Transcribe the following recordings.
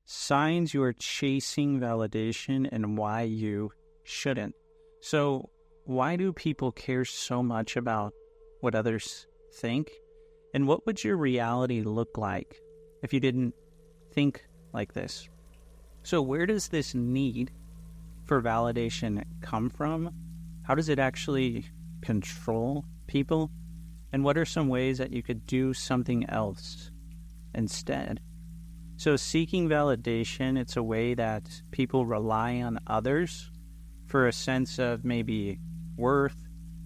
signs you are chasing validation and why you shouldn't. So why do people care so much about what others think? And what would your reality look like if you didn't think like this? So where does this need for validation come from? How does it actually control people? And what are some ways that you could do something else instead? So seeking validation, it's a way that people rely on others for a sense of maybe worth,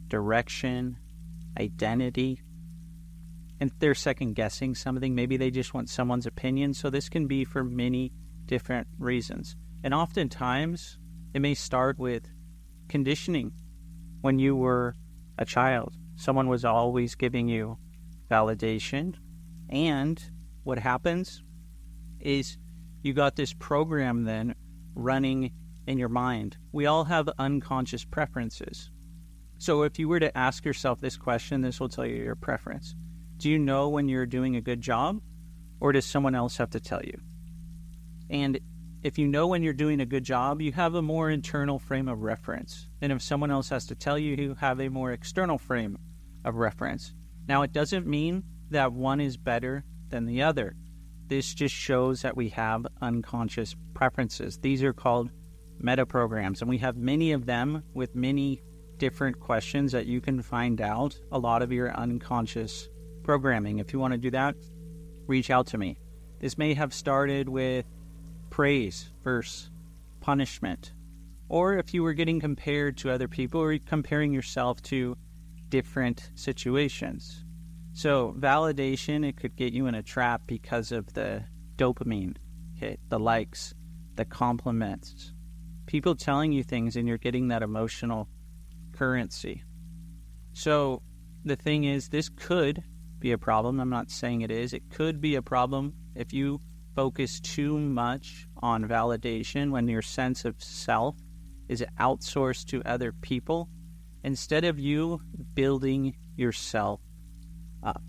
direction, identity. And if they're second guessing something, maybe they just want someone's opinion. So this can be for many different reasons. And oftentimes it may start with conditioning. When you were a child, someone was always giving you validation. And what happens is you got this program then running in your mind. We all have unconscious preferences. So if you were to ask yourself this question, this will tell you your preference. Do you know when you're doing a good job, or does someone else have to tell you? And if you know when you're doing a good job, you have a more internal frame of reference. And if someone else has to tell you, you have a more external frame of reference. Now, it doesn't mean that one is better than the other. This just shows that we have unconscious preferences. These are called meta programs, and we have many of them with many different questions that you can find out a lot of your unconscious programming. If you want to do that, reach out to me. This may have started with praise versus punishment, or if you were getting compared to other people or comparing yourself to different situations. So validation, it could get you in a trap because of the dopamine hit, the likes, the compliments, people telling you things, and you're getting that emotional currency. So the thing is, this could be a problem. I'm not saying it is. It could be a problem if you focus too much on validation when your sense of self is outsourced to other people instead of you building yourself up.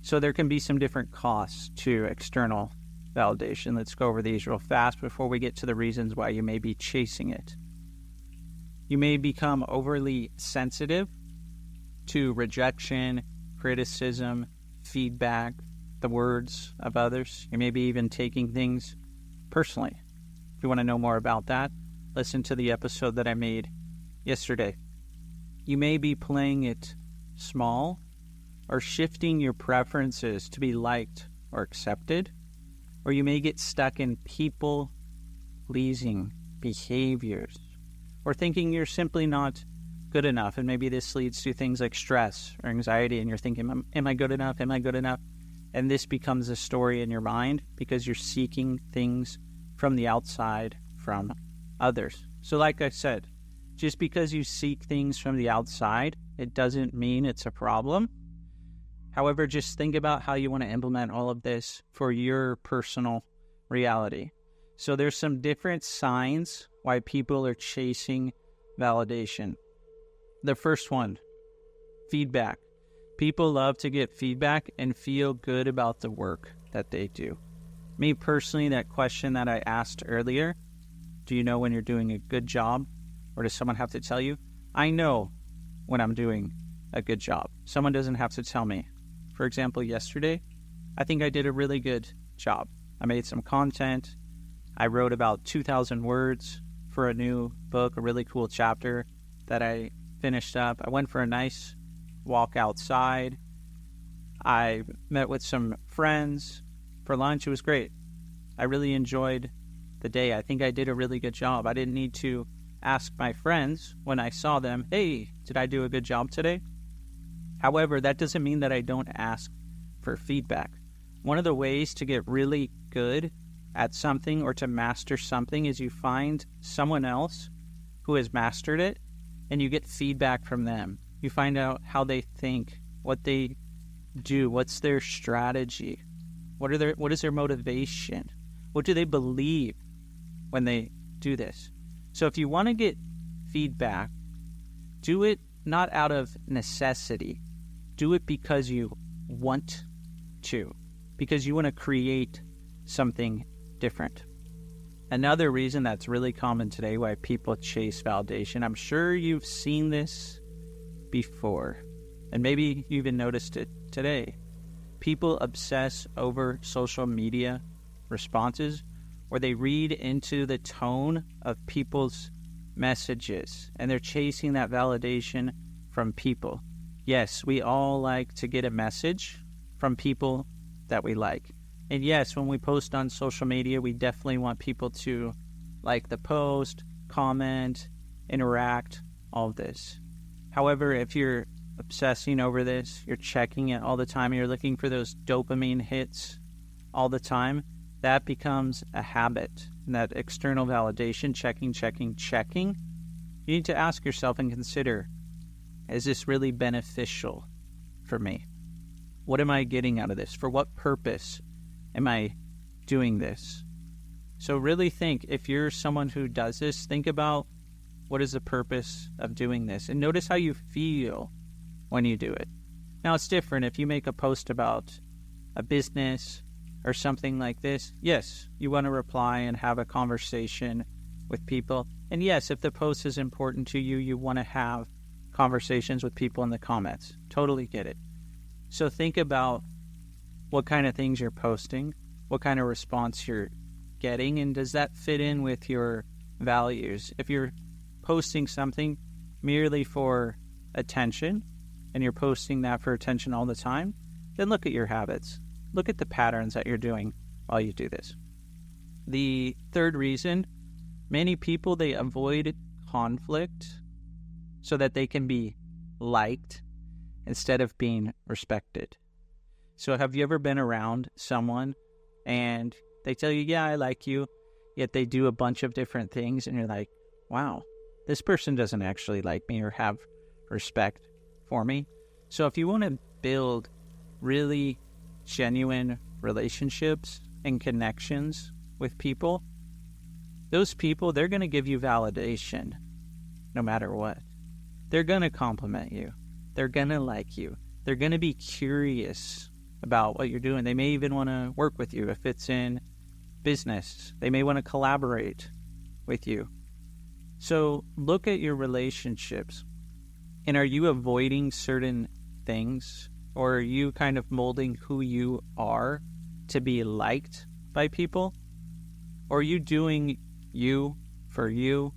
So there can be some different costs to external validation. Let's go over these real fast before we get to the reasons why you may be chasing it. You may become overly sensitive to rejection, criticism, feedback, the words of others. You may be even taking things personally. If you want to know more about that, listen to the episode that I made yesterday. You may be playing it small or shifting your preferences to be liked or accepted, or you may get stuck in people-pleasing behaviors or thinking you're simply not good enough. And maybe this leads to things like stress or anxiety, and you're thinking, am I good enough? Am I good enough? And this becomes a story in your mind because you're seeking things from the outside, from others. So like I said, just because you seek things from the outside, it doesn't mean it's a problem. However, just think about how you want to implement all of this for your personal reality. So there's some different signs why people are chasing validation. The first one, feedback. People love to get feedback and feel good about the work that they do. Me personally, that question that I asked earlier, do you know when you're doing a good job, or does someone have to tell you? I know when I'm doing a good job. Someone doesn't have to tell me. For example, yesterday, I think I did a really good job. I made some content. I wrote about 2,000 words for a new book, a really cool chapter that I finished up. I went for a nice walk outside. I met with some friends for lunch. It was great. I really enjoyed the day. I think I did a really good job. I didn't need to ask my friends when I saw them, hey, did I do a good job today? However, that doesn't mean that I don't ask for feedback. One of the ways to get really good at something or to master something is you find someone else who has mastered it and you get feedback from them. You find out how they think, what they do, what's their strategy, what is their motivation, what do they believe when they do this. So if you want to get feedback, do it not out of necessity. Do it because you want to, because you want to create something different. Another reason that's really common today why people chase validation, I'm sure you've seen this before, and maybe you even noticed it today. People obsess over social media responses, or they read into the tone of people's messages, and they're chasing that validation from people. Yes, we all like to get a message from people that we like. And yes, when we post on social media, we definitely want people to like the post, comment, interact, all of this. However, if you're obsessing over this, you're checking it all the time, you're looking for those dopamine hits all the time, that becomes a habit. And that external validation, checking, you need to ask yourself and consider, is this really beneficial for me? What am I getting out of this? For what purpose am I doing this? So really think, if you're someone who does this, think about what is the purpose of doing this, and notice how you feel when you do it. Now, it's different if you make a post about a business or something like this. Yes, you want to reply and have a conversation with people. And yes, if the post is important to you, you want to have conversations with people in the comments. Totally get it. So think about what kind of things you're posting, what kind of response you're getting, and does that fit in with your values? If you're posting something merely for attention, and you're posting that for attention all the time, then look at your habits. Look at the patterns that you're doing while you do this. The third reason, many people, they avoid conflict so that they can be liked instead of being respected. So have you ever been around someone and they tell you, yeah, I like you, yet they do a bunch of different things, and you're like, wow, this person doesn't actually like me or have respect for me. So if you want to build really genuine relationships and connections with people, those people, they're going to give you validation no matter what. They're going to compliment you. They're going to like you. They're going to be curious about what you're doing. They may even want to work with you if it's in business. They may want to collaborate with you. So look at your relationships. And are you avoiding certain things? Or are you kind of molding who you are to be liked by people? Or are you doing you for you?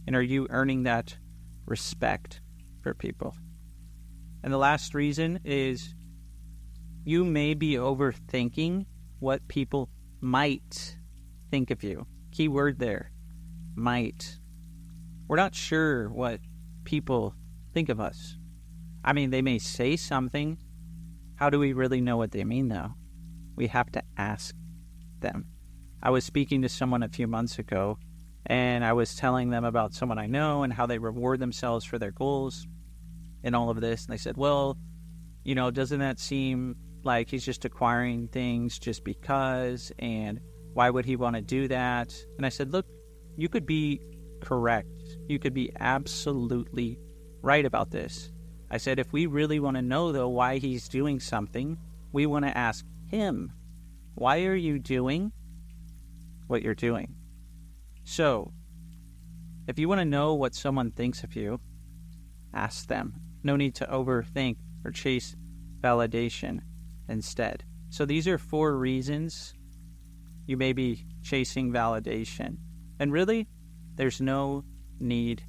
And are you earning that respect for people? And the last reason is you may be overthinking what people might think of you. Key word there, might. We're not sure what people think of us. I mean, they may say something. How do we really know what they mean, though? We have to ask them. I was speaking to someone a few months ago, and I was telling them about someone I know and how they reward themselves for their goals and all of this. And they said, well, doesn't that seem like he's just acquiring things just because? And why would he want to do that? And I said, look, you could be correct. You could be absolutely right about this. I said, if we really want to know, though, why he's doing something, we want to ask him, why are you doing what you're doing? So, if you want to know what someone thinks of you, ask them. No need to overthink or chase validation instead. So these are 4 reasons you may be chasing validation. And really, there's no need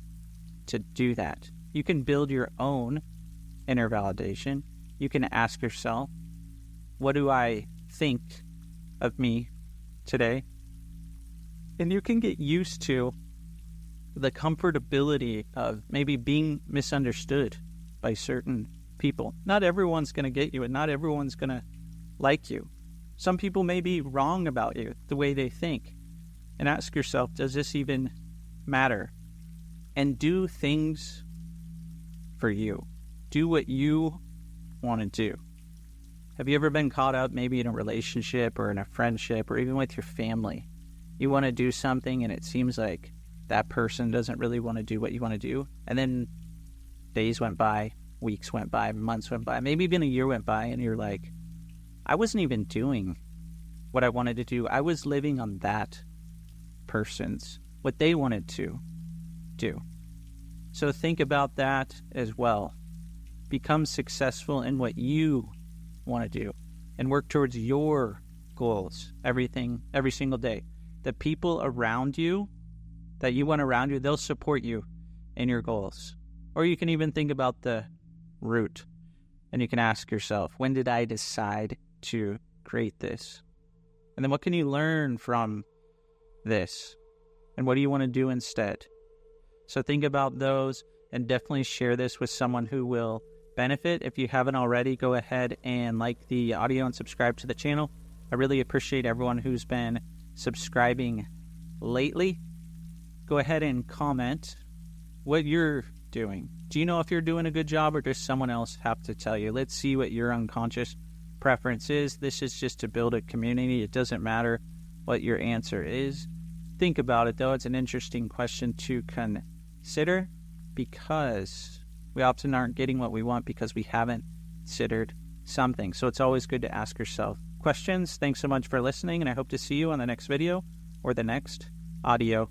to do that. You can build your own inner validation. You can ask yourself, what do I think of me today? And you can get used to the comfortability of maybe being misunderstood by certain people. Not everyone's going to get you, and not everyone's going to like you. Some people may be wrong about you, the way they think. And ask yourself, does this even matter? And do things for you. Do what you want to do. Have you ever been caught up maybe in a relationship or in a friendship or even with your family? You want to do something and it seems like that person doesn't really want to do what you want to do. And then days went by, weeks went by, months went by, maybe even a year went by, and you're like, I wasn't even doing what I wanted to do. I was living on that person's, what they wanted to do. So think about that as well. Become successful in what you want to do and work towards your goals, every single day. The people around you that you want around you, they'll support you in your goals. Or you can even think about the root, and you can ask yourself, when did I decide to create this? And then what can you learn from this? And what do you want to do instead? So think about those and definitely share this with someone who will benefit. If you haven't already, go ahead and like the audio and subscribe to the channel. I really appreciate everyone who's been subscribing lately. Go ahead and comment what you're doing. Do you know if you're doing a good job, or does someone else have to tell you? Let's see what your unconscious preference is. This is just to build a community. It doesn't matter what your answer is. Think about it, though. It's an interesting question to consider, because we often aren't getting what we want because we haven't considered something. So it's always good to ask yourself questions. Thanks so much for listening, and I hope to see you on the next video or the next audio